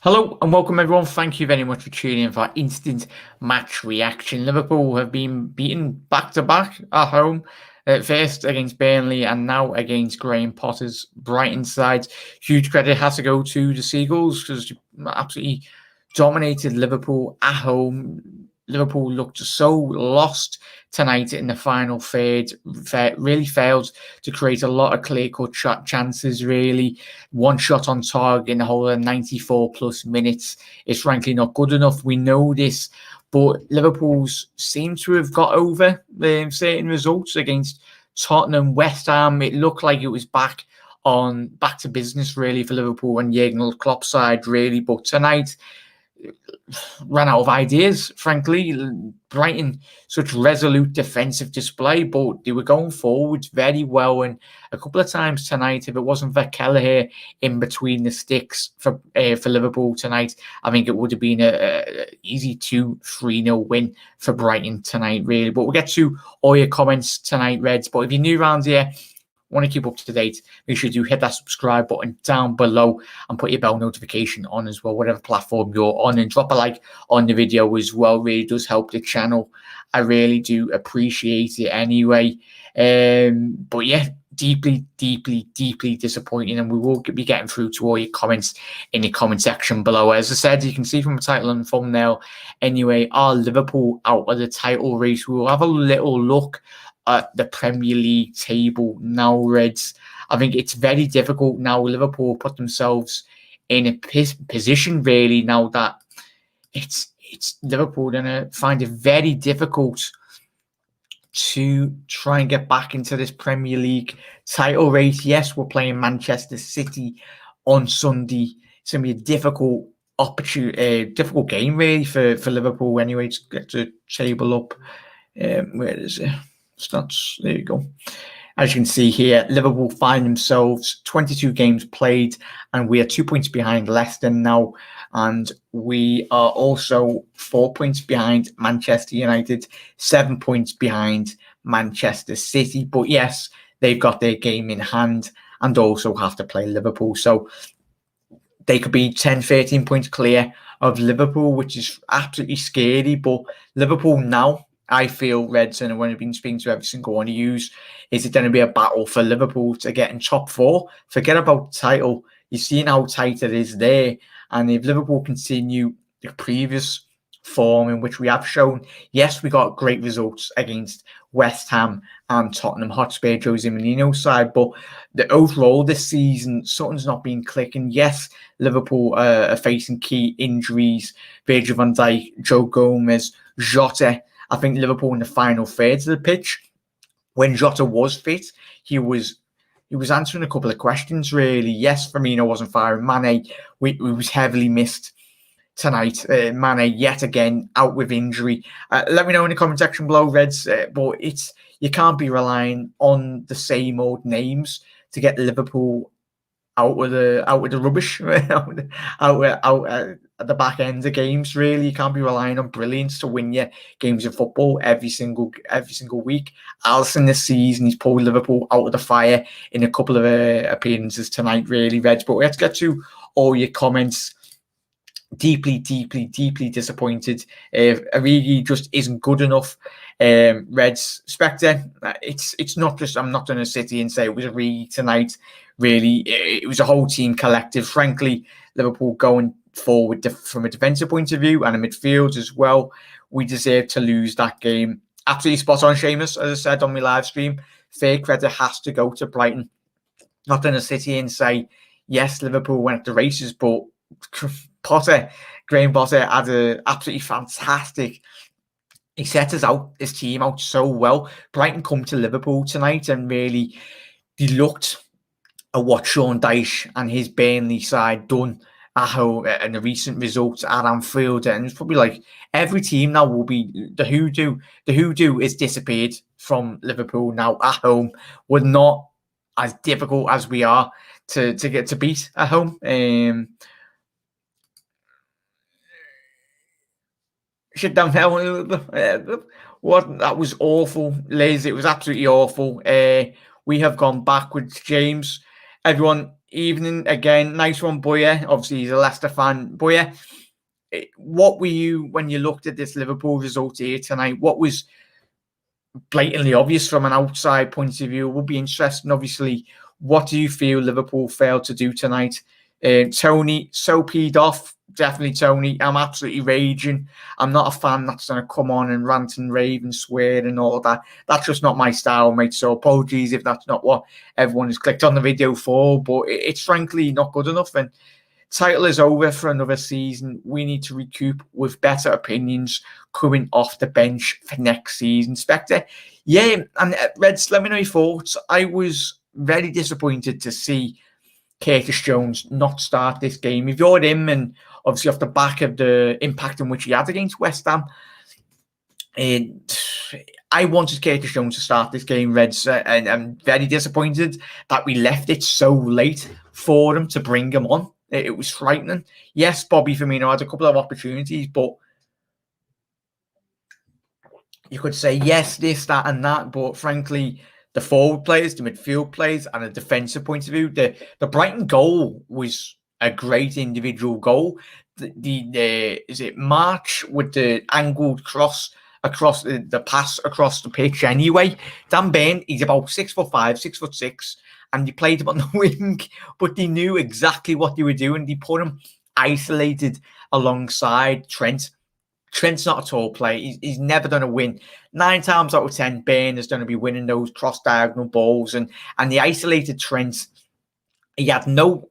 Hello and welcome everyone. Thank you very much for tuning in for our instant match reaction. Liverpool have been beaten back to back at home, first against Burnley and now against Graham Potter's Brighton side. Huge credit has to go to the Seagulls because absolutely dominated Liverpool at home. Liverpool looked so lost tonight in the final third. Really failed to create a lot of clear-cut chances, really. One shot on target in the whole of 94 plus minutes is frankly not good enough. We know this, but Liverpool's seem to have got over certain results against Tottenham, West Ham. It looked like it was back to business really for Liverpool and Jurgen Klopp's side really, but tonight ran out of ideas, frankly. Brighton, such resolute defensive display, but they were going forwards very well. And a couple of times tonight, if it wasn't for Kelleher in between the sticks for Liverpool tonight, I think it would have been a easy 2-3-0 win for Brighton tonight, really. But we'll get to all your comments tonight, Reds. But if you're new around here, want to keep up to date, make sure you hit that subscribe button down below and put your bell notification on as well, whatever platform you're on, and drop a like on the video as well. Really does help the channel. I really do appreciate it anyway. But yeah, deeply disappointing, and we will be getting through to all your comments in the comment section below. As I said, you can see from the title and thumbnail anyway, are Liverpool out of the title race? We will have a little look at the Premier League table now, Reds. I think it's very difficult now. Liverpool put themselves in a position really now that it's Liverpool going to find it very difficult to try and get back into this Premier League title race. Yes, we're playing Manchester City on Sunday. It's going to be a difficult difficult game really for Liverpool anyway to get the table up. Where is it? Stats. There you go. As you can see here, Liverpool find themselves 22 games played, and we are 2 points behind Leicester now, and we are also 4 points behind Manchester United, 7 points behind Manchester City. But yes, they've got their game in hand and also have to play Liverpool, so they could be 10, 13 points clear of Liverpool, which is absolutely scary. But Liverpool now, I feel, Reds, and when I've been speaking to every single one of you, is it going to be a battle for Liverpool to get in top four? Forget about the title. You've seen how tight it is there. And if Liverpool continue the previous form in which we have shown, yes, we got great results against West Ham and Tottenham Hotspur, Jose Mourinho's side, but the overall this season, something's not been clicking. Yes, Liverpool are facing key injuries. Virgil van Dijk, Joe Gomez, Jota. I think Liverpool in the final thirds of the pitch, when Jota was fit, he was answering a couple of questions, really. Yes, Firmino wasn't firing. Mane, we was heavily missed tonight. Mane, yet again, out with injury. Let me know in the comment section below, Reds. But you can't be relying on the same old names to get Liverpool out with the rubbish, out at the back end of games. Really, you can't be relying on brilliance to win your games of football every single week. Alisson this season, he's pulled Liverpool out of the fire in a couple of appearances tonight, really, Reds. But let's get to all your comments. Deeply disappointed. Origi just isn't good enough. Reds, Spectre, it's not just, I'm not going to sit here and say it was Origi tonight. Really, it was a whole team collective. Frankly, Liverpool going forward from a defensive point of view and a midfield as well, we deserve to lose that game. Absolutely spot on, Seamus. As I said on my live stream, fair credit has to go to Brighton. Not going to sit here and say, yes, Liverpool went at the races, but Graham Potter had an absolutely fantastic. He set his team out so well. Brighton come to Liverpool tonight and really they looked at what Sean Dyche and his Burnley side done at home and the recent results at Anfield, and it's probably like every team now will be the hoodoo. The hoodoo is disappeared from Liverpool now at home. We're not as difficult as we are to get to beat at home. Shut down now. What, that was awful, Liz. It was absolutely awful. We have gone backwards, James. Everyone, evening again. Nice one, Boya. Obviously, he's a Leicester fan. Boya, what were you when you looked at this Liverpool result here tonight? What was blatantly obvious from an outside point of view? It would be interesting. Obviously, what do you feel Liverpool failed to do tonight? Tony, so peed off. Definitely, Tony. I'm absolutely raging. I'm not a fan that's going to come on and rant and rave and swear and all that. That's just not my style, mate. So apologies if that's not what everyone has clicked on the video for. But it's frankly not good enough. And title is over for another season. We need to recoup with better opinions coming off the bench for next season. Spectre, yeah, and Reds, let me know your thoughts. I was very disappointed to see Curtis Jones not start this game. If you're him, and obviously off the back of the impact in which he had against West Ham, I wanted Curtis Jones to start this game, Reds, and I'm very disappointed that we left it so late for him to bring him on. It was frightening. Yes, Bobby Firmino had a couple of opportunities, but you could say yes, this, that, and that. But frankly, the forward players, the midfield players, and a defensive point of view, the Brighton goal was a great individual goal. The is it March with the angled cross across the pass across the pitch anyway. Dan Burn, he's about 6'5", 6'6", and they played him on the wing, but they knew exactly what they were doing. They put him isolated alongside Trent. Trent's not a tall player. He's never going to win. 9 times out of 10, Burn is going to be winning those cross-diagonal balls. And the isolated Trent, he had no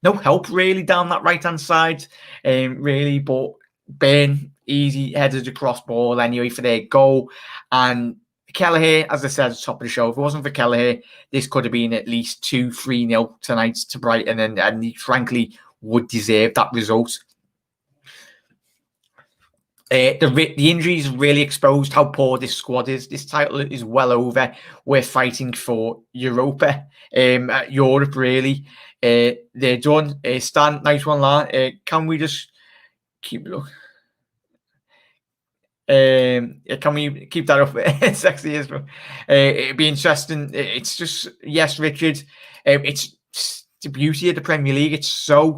help really down that right-hand side, really. But Burn, easy headed across ball anyway for their goal. And Kelleher, as I said at the top of the show, if it wasn't for Kelleher, this could have been at least 2-3-0 tonight to Brighton. And he frankly would deserve that result. The injuries really exposed how poor this squad is. This title is well over. We're fighting for Europa, Europe really. They're done. Stan, nice one, lad. Can we just keep look? Can we keep that up? Sexy as well. It'd be interesting. It's just yes, Richard. It's the beauty of the Premier League. It's so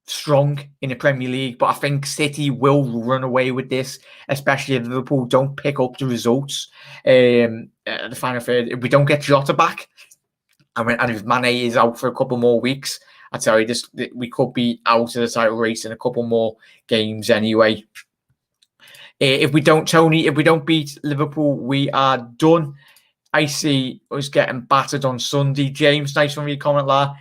strong in the Premier League, but I think City will run away with this, especially if Liverpool don't pick up the results. The final third, if we don't get Jota back, and if Mane is out for a couple more weeks, I tell you, we could be out of the title race in a couple more games anyway. If we don't beat Liverpool, we are done. I see us getting battered on Sunday. James, nice one for your comment, La.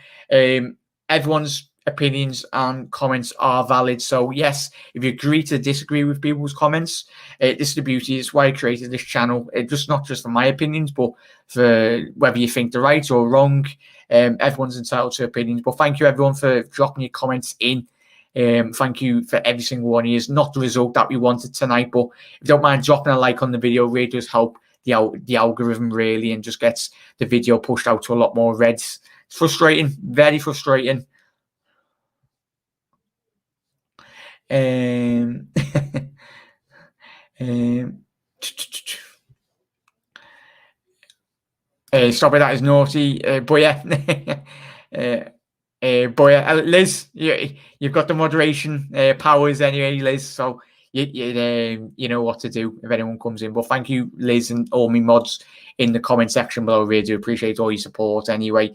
Everyone's opinions and comments are valid. So yes, if you agree to disagree with people's comments, this is the beauty. It's why I created this channel. Just not just for my opinions, but for whether you think they're right or wrong. Everyone's entitled to opinions. But thank you everyone for dropping your comments in. Thank you for every single one of you. Not the result that we wanted tonight, but if you don't mind dropping a like on the video, really does help the algorithm really, and just gets the video pushed out to a lot more Reds. It's frustrating, very frustrating. Stop it, that is naughty. But yeah, Liz, you've got the moderation powers anyway, Liz. So you know what to do if anyone comes in. But thank you, Liz, and all my mods in the comment section below. I really do appreciate all your support anyway.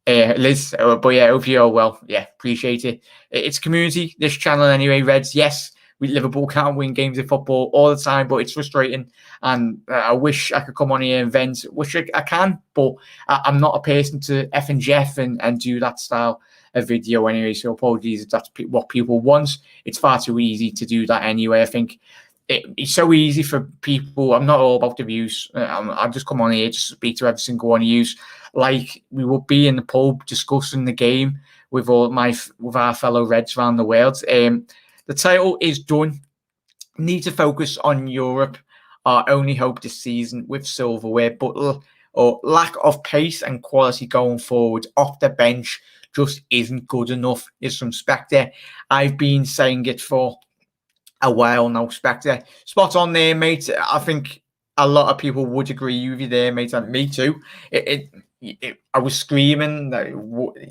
Liz, but yeah, hope you're well. Yeah, appreciate it. It's community, this channel anyway, Reds. Yes, Liverpool can't win games of football all the time, but it's frustrating. And I wish I could come on here and vent. Wish I can, but I'm not a person to F and Jeff and do that style of video anyway. So apologies if that's what people want. It's far too easy to do that anyway. I think it's so easy for people. I'm not all about the views. I'll just come on here, just speak to every single one of you, like we would be in the pub discussing the game with our fellow Reds around the world. The title is done. Need to focus on Europe. Our only hope this season with silverware, but lack of pace and quality going forward off the bench just isn't good enough. Is from Spectre. I've been saying it for a while now, Spectre. Spot on there, mate. I think a lot of people would agree with you there, mate, and me too. I was screaming that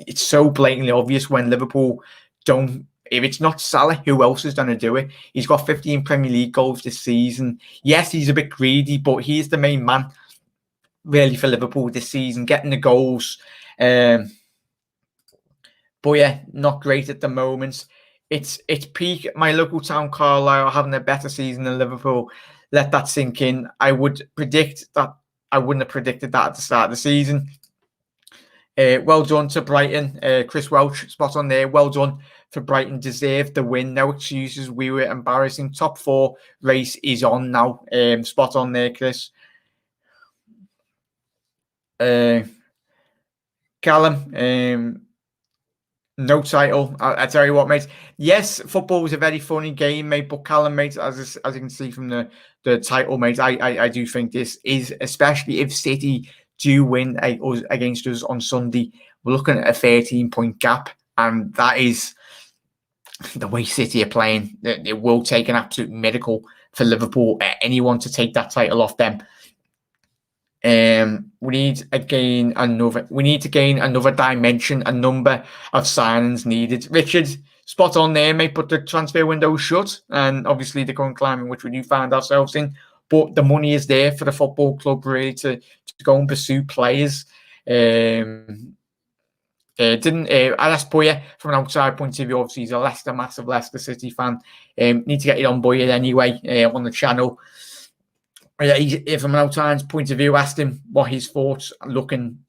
it's so blatantly obvious when Liverpool don't. If it's not Salah, who else is going to do it? He's got 15 Premier League goals this season. Yes, he's a bit greedy, but he's the main man really for Liverpool this season, getting the goals. But yeah, not great at the moment. It's peak. My local town, Carlisle, are having a better season than Liverpool. Let that sink in. I would predict that. I wouldn't have predicted that at the start of the season. Well done to Brighton. Chris Welch, spot on there. Well done for Brighton. Deserved the win. No excuses. We were embarrassing. Top 4 race is on now. Spot on there, Chris. Callum, no title. I tell you what, mate. Yes, football was a very funny game, mate. But Callum, mate, as you can see from the title, mate, I do think this is, especially if City do win against us on Sunday, we're looking at a 13-point gap, and that is the way City are playing. It will take an absolute miracle for Liverpool, anyone to take that title off them. We need to gain another dimension, a number of signings needed. Richard, spot on there, mate, but the transfer window is shut, and obviously the current climate in which we do find ourselves in. But the money is there for the football club really to go and pursue players. I asked Boya from an outside point of view. Obviously, he's a massive Leicester City fan. Need to get it on Boya anyway on the channel. From an outside point of view, asked him what his thoughts looking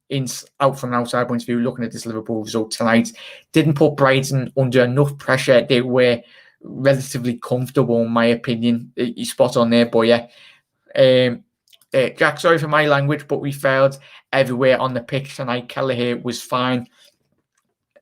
out from an outside point of view, looking at this Liverpool result tonight. Didn't put Brighton under enough pressure. They were relatively comfortable, in my opinion. He's spot on there, Boya. Jack, sorry for my language, but we failed everywhere on the pitch tonight. Kelleher was fine.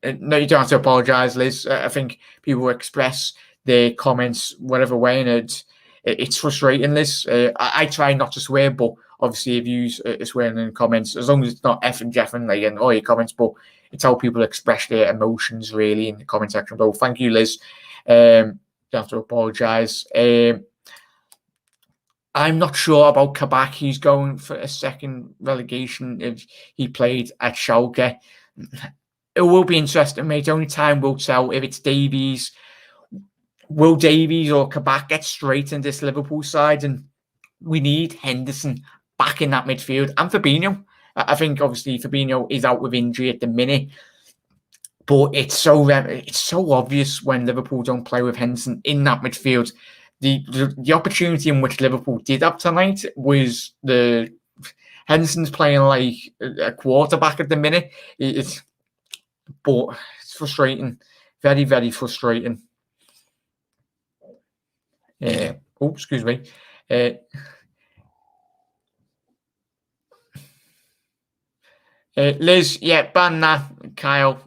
No, you don't have to apologise, Liz. I think people express their comments whatever way, and it's frustrating, Liz. I try not to swear, but obviously if you swearing in comments, as long as it's not F and Jeff and like in all your comments, but it's how people express their emotions really in the comment section below. Thank you, Liz. You have to apologise. I'm not sure about Kabak. He's going for a second relegation if he played at Schalke. It will be interesting, mate. Only time will tell if it's Davies. Will Davies or Kabak get straight in this Liverpool side? And we need Henderson back in that midfield. And Fabinho. I think, obviously, Fabinho is out with injury at the minute. But it's so obvious when Liverpool don't play with Henderson in that midfield. The opportunity in which Liverpool did have tonight was the Henderson's playing like a quarterback at the minute. But it's frustrating. Very, very frustrating. Excuse me. Liz, yeah, ban that, Kyle.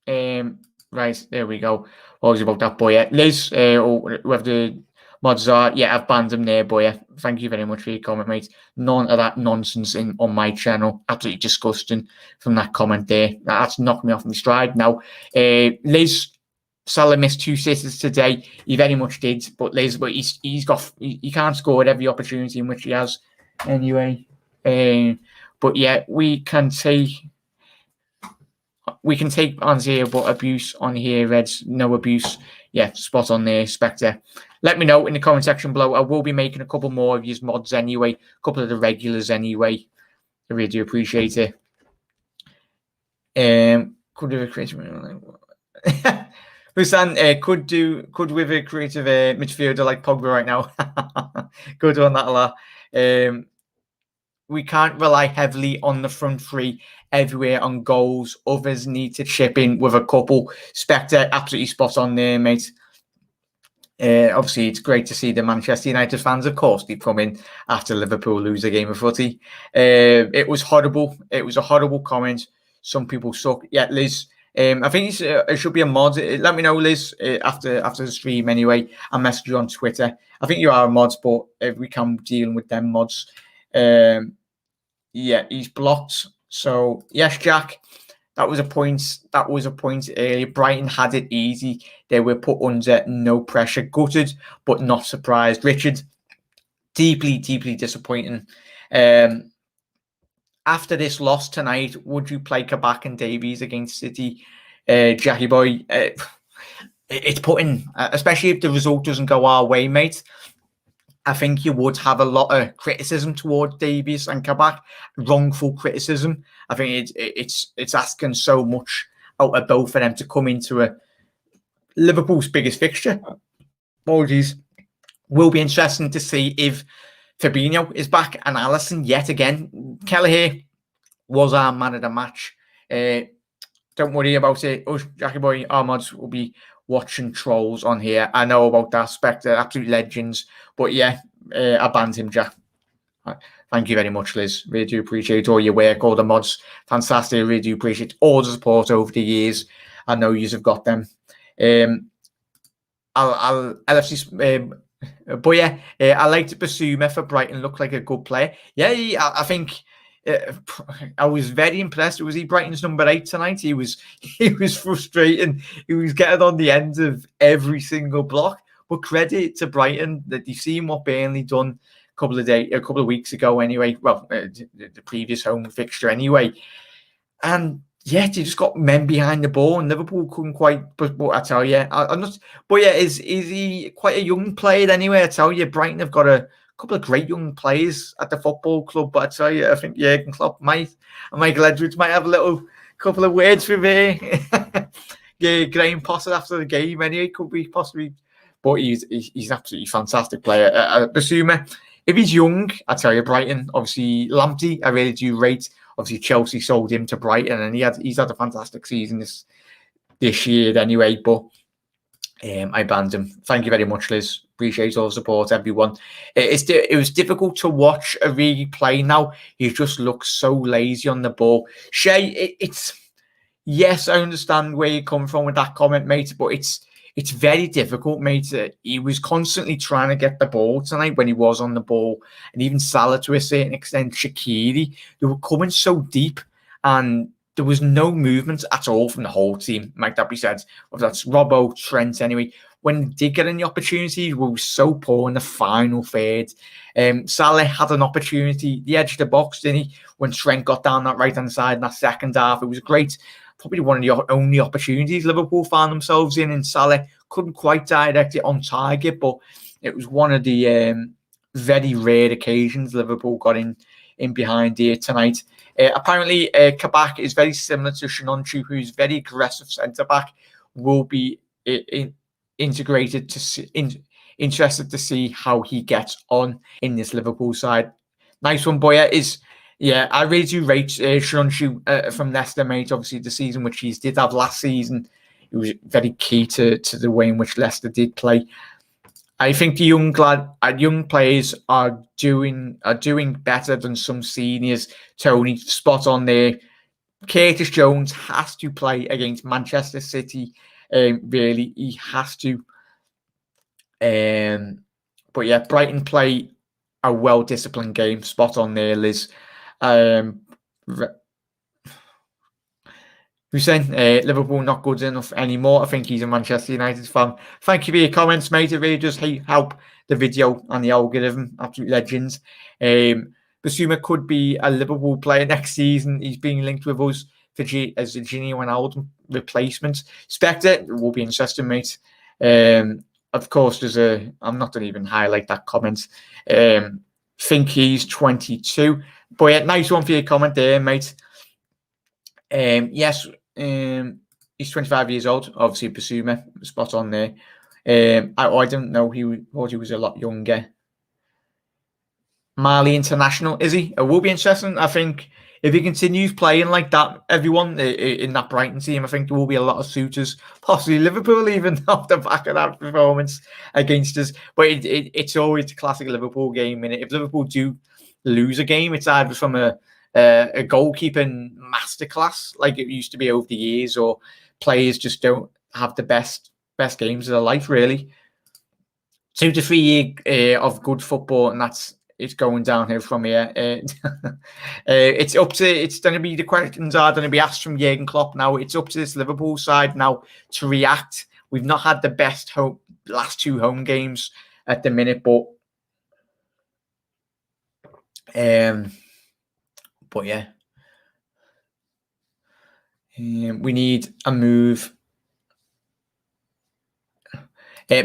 Right, there we go. What was about that, boy? Yeah. Liz, whoever the mods are, yeah, I've banned them there, boy. Yeah. Thank you very much for your comment, mate. None of that nonsense on my channel. Absolutely disgusting from that comment there. That's knocked me off my stride now. Liz, Salah missed 2 sitters today. He very much did, but Liz, but he can't score at every opportunity in which he has anyway. But yeah, we can take bans here, but abuse on here, Reds, no abuse. Yeah, spot on there, Spectre. Let me know in the comment section below. I will be making a couple more of these mods anyway, a couple of the regulars anyway. I really do appreciate it. Could have a creative Husan, could with a creative midfielder like Pogba right now. Good on that a lot. We can't rely heavily on the front three everywhere on goals. Others need to chip in with a couple. Spectre, absolutely spot on there, mate. Obviously, it's great to see the Manchester United fans, of course, they come in after Liverpool lose a game of footy. It was horrible. It was a horrible comment. Some people suck. Yeah, Liz, I think it should be a mod. Let me know, Liz, after the stream anyway. I'll message you on Twitter. I think you are a mod, but we can deal with them mods. Yeah, he's blocked. So yes, Jack, that was a point. That was a point earlier. Brighton had it easy. They were put under no pressure. Gutted, but not surprised. Richard, deeply, deeply disappointing. after this loss tonight, would you play Kabak and Davies against City? Jackie boy, it's putting, especially if the result doesn't go our way, mate. I think you would have a lot of criticism towards Davies and Kabak, wrongful criticism. I think it's asking so much out of both of them to come into a Liverpool's biggest fixture. Apologies. Will be interesting to see if Fabinho is back and Alisson yet again. Kelleher was our man of the match. Don't worry about it. Us, Jackie Boy, our mods will be watching trolls on here. I know about that aspect. They're absolute legends. But yeah, I banned him, Jack. Thank you very much, Liz. Really do appreciate all your work, all the mods. Fantastic. I really do appreciate all the support over the years. I know you have got them. I'll LFC. But yeah, I liked Basuma for Brighton. Looked like a good player. Yeah, I think I was very impressed. Was he Brighton's number 8 tonight? He was frustrating. He was getting on the end of every single block. But credit to Brighton that you've seen what Burnley done a couple of weeks ago. Anyway, well, the previous home fixture anyway, and yeah, they just got men behind the ball, and Liverpool couldn't quite. But I tell you, I'm not. But yeah, is he quite a young player anyway? I tell you, Brighton have got a couple of great young players at the football club. But I tell you, I think Jurgen Klopp and Michael Edwards might have a couple of words with yeah, Graham Potter after the game. Anyway, could be possibly. But he's an absolutely fantastic player. Basuma, if he's young, I tell you, Brighton. Obviously, Lamptey, I really do rate. Obviously, Chelsea sold him to Brighton, and he's had a fantastic season this year anyway. But I banned him. Thank you very much, Liz. Appreciate all the support, everyone. It was difficult to watch a really play now. He just looks so lazy on the ball. Shay, yes, I understand where you come from with that comment, mate, but it's very difficult, mate. He was constantly trying to get the ball tonight when he was on the ball. And even Salah, to a certain extent, Shaqiri, they were coming so deep and there was no movement at all from the whole team, might that be said. Whether that's Robbo, Trent, anyway. When they did get any opportunities, we were so poor in the final third. Salah had an opportunity, the edge of the box, didn't he? When Trent got down that right-hand side in that second half, it was great. Probably one of the only opportunities Liverpool found themselves in, and Salah couldn't quite direct it on target, but it was one of the very rare occasions Liverpool got in behind here tonight. Apparently, Kabak is very similar to Shinonchu, who's very aggressive centre-back, will be integrated interested to see how he gets on in this Liverpool side. Nice one, Boya. Yeah, I really do rate Shinonchu from Leicester, mate. Obviously, the season which he did have last season, it was very key to the way in which Leicester did play. I think the young players are doing better than some seniors. Tony, spot on there. Curtis Jones has to play against Manchester City. Really, he has to. But yeah, Brighton play a well-disciplined game. Spot on there, Liz. Who's saying Liverpool not good enough anymore? I think he's a Manchester United fan. Thank you for your comments, mate. It really does help the video and the algorithm. Absolute legends. Basuma could be a Liverpool player next season. He's being linked with us as a Gini Wijnaldum replacement. Spectre will be interesting, mate. Of course, I'm not going to even highlight that comment. Think he's 22. But yeah, nice one for your comment there, mate. Yes, he's 25 years old. Obviously, Basuma, spot on there. I don't know. He thought he was a lot younger. Mali international, is he? It will be interesting. I think if he continues playing like that, everyone in that Brighton team, I think there will be a lot of suitors, possibly Liverpool even off the back of that performance against us. But it's always a classic Liverpool game. And if Liverpool do lose a game, it's either from a goalkeeping masterclass like it used to be over the years, or players just don't have the best games of their life, really. 2 to 3 years of good football, and it's going downhill from here. It's going to be, the questions are going to be asked from Jurgen Klopp now. It's up to this Liverpool side now to react. We've not had the best last 2 home games at the minute, but But yeah, we need a move.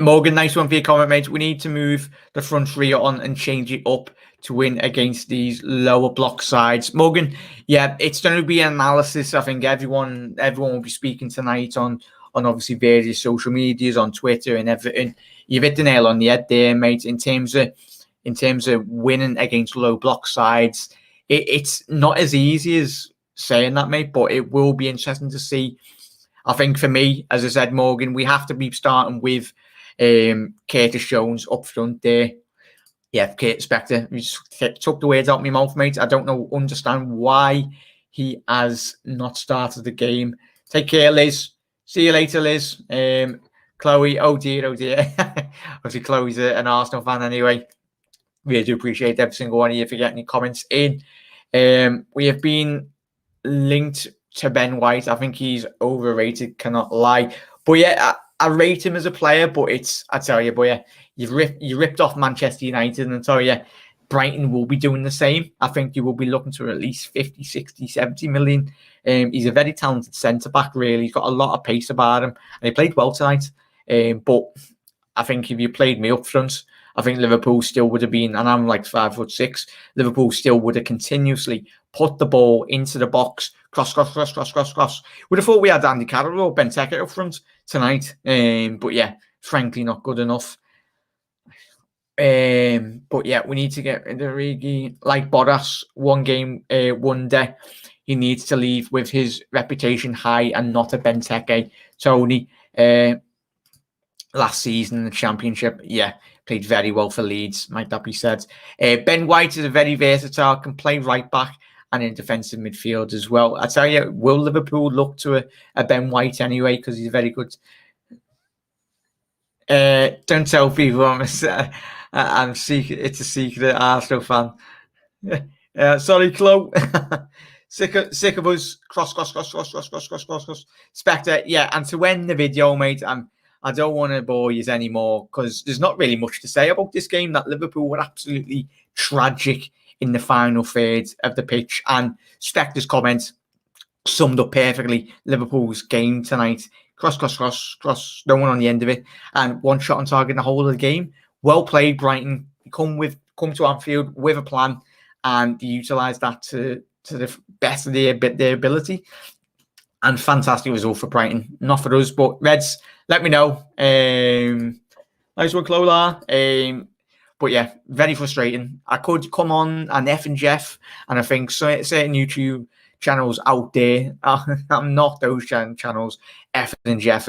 Morgan, nice one for your comment, mate. We need to move the front three on and change it up to win against these lower block sides. Morgan, yeah, it's going to be an analysis. I think everyone will be speaking tonight on obviously various social medias, on Twitter and everything. You've hit the nail on the head there, mate. In terms of winning against low block sides, it's not as easy as saying that, mate. But it will be interesting to see. I think for me, as I said, Morgan, we have to be starting with Curtis Jones up front there. Yeah, Kate Spector, you just took the words out of my mouth, mate. I don't understand why he has not started the game. Take care, Liz. See you later, Liz. Chloe, oh dear. Obviously, Chloe's an Arsenal fan anyway. Really do appreciate every single one of you for getting your comments in. We have been linked to Ben White. I think he's overrated, cannot lie. But yeah, I rate him as a player, but I tell you, boy, you ripped off Manchester United, and I tell you, Brighton will be doing the same. I think you will be looking to at least 50, 60, 70 million. He's a very talented centre-back, really. He's got a lot of pace about him, and he played well tonight. But I think if you played me up front, I think Liverpool still would have been, and I'm like 5'6", Liverpool still would have continuously put the ball into the box, cross. Would have thought we had Andy Carroll or Benteke up front tonight. But yeah, frankly, not good enough. But yeah, we need to get rid of Origi. Like Boras, one game, one day. He needs to leave with his reputation high and not a Benteke. Tony, last season in the Championship, yeah, played very well for Leeds, might that be said. Ben White is a very versatile, can play right back and in defensive midfield as well. I tell you, will Liverpool look to a Ben White anyway, because he's very good. Don't tell people I'm secret. It's a secret Arsenal fan. Sorry, Chloe. Sick of us. Cross. Spectre, yeah. And to end the video, mate, I don't want to bore you anymore because there's not really much to say about this game. That Liverpool were absolutely tragic in the final third of the pitch. And Spectre's comment summed up perfectly Liverpool's game tonight. Cross, no one on the end of it. And one shot on target in the whole of the game. Well played, Brighton. Come to Anfield with a plan and utilise that to the best of their ability. And fantastic result for Brighton. Not for us, but Reds, let me know. Nice one, Clola. But yeah, very frustrating. I could come on and F and Jeff, and I think certain YouTube channels out there, I'm not those channels, F and Jeff.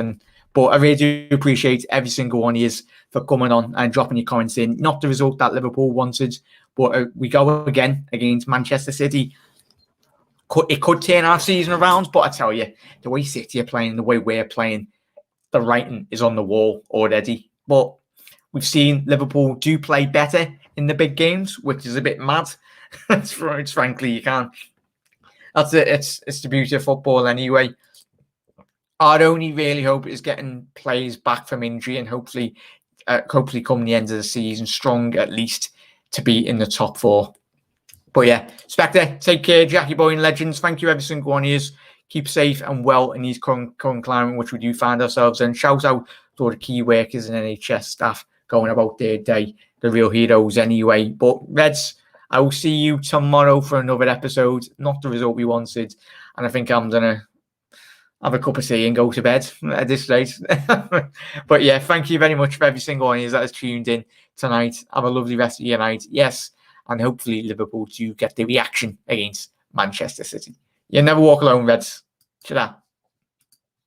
But I really do appreciate every single one of you for coming on and dropping your comments in. Not the result that Liverpool wanted, but we go again against Manchester City. It could turn our season around, but I tell you, the way City are playing, the way we're playing, the writing is on the wall already. But we've seen Liverpool do play better in the big games, which is a bit mad. It's frankly, you can't. That's it. It's the beauty of football anyway. I'd only really hope is getting players back from injury and hopefully come the end of the season strong, at least to be in the top four. But yeah, Spectre, take care, Jackie Boy and Legends. Thank you, every single one of you. Keep safe and well in these current climate in which we do find ourselves. And shout out to all the key workers and NHS staff going about their day, the real heroes anyway. But Reds, I will see you tomorrow for another episode. Not the result we wanted. And I think I'm going to have a cup of tea and go to bed at this stage. But yeah, thank you very much for every single one of you that has tuned in tonight. Have a lovely rest of your night. Yes. And hopefully Liverpool do get the reaction against Manchester City. You never walk alone, Reds. Ta-da.